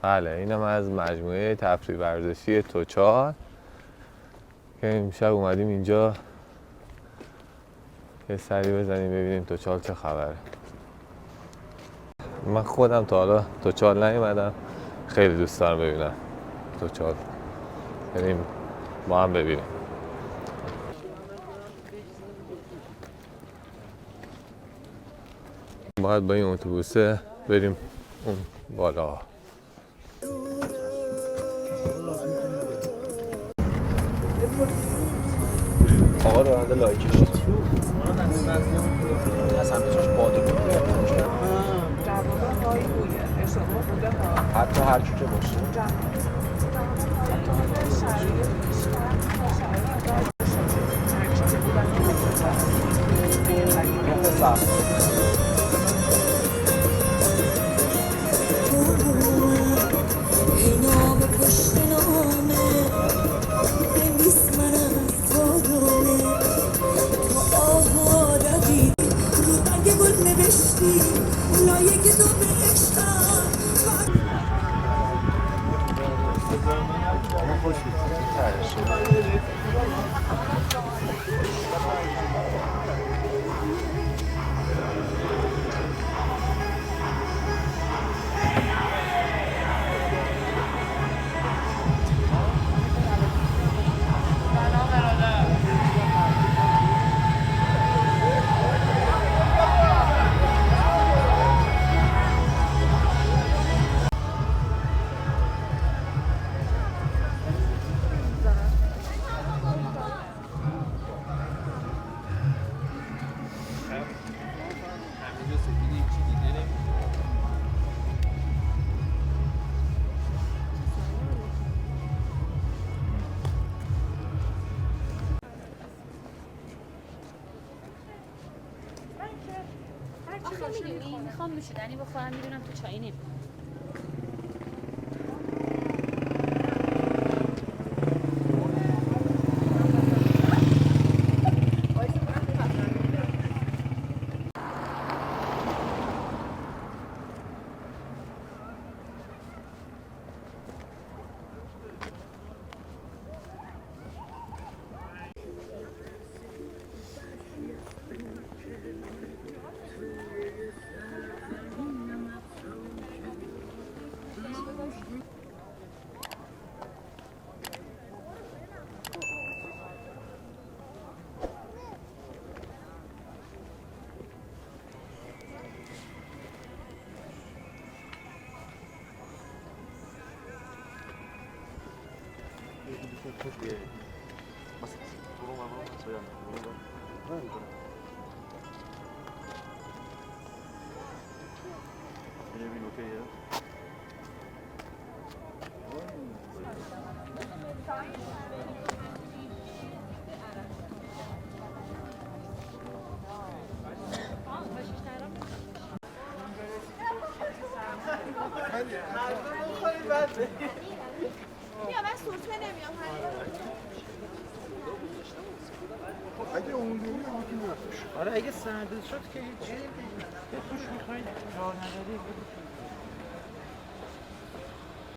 بله اینم از مجموعه تفریح ورزشی توچال که امشب اومدیم اینجا یه سری بزنیم ببینیم توچال چه خبره. من خودم تا حالا توچال نیومدم، خیلی دوست دارم ببینم توچال، بریم با هم ببینیم. باید با این اتوبوسه بریم اون بالا. آقا راننده لایکش از همه جاش باده بود حتی هر کی که باشه میخوام نوشیدنی بخورم، میدونم تو چایی نمی بیا من سرفه نمیام. اگه اونجوری آره اگه سرد شد که هیچی توش میخواید جا نداری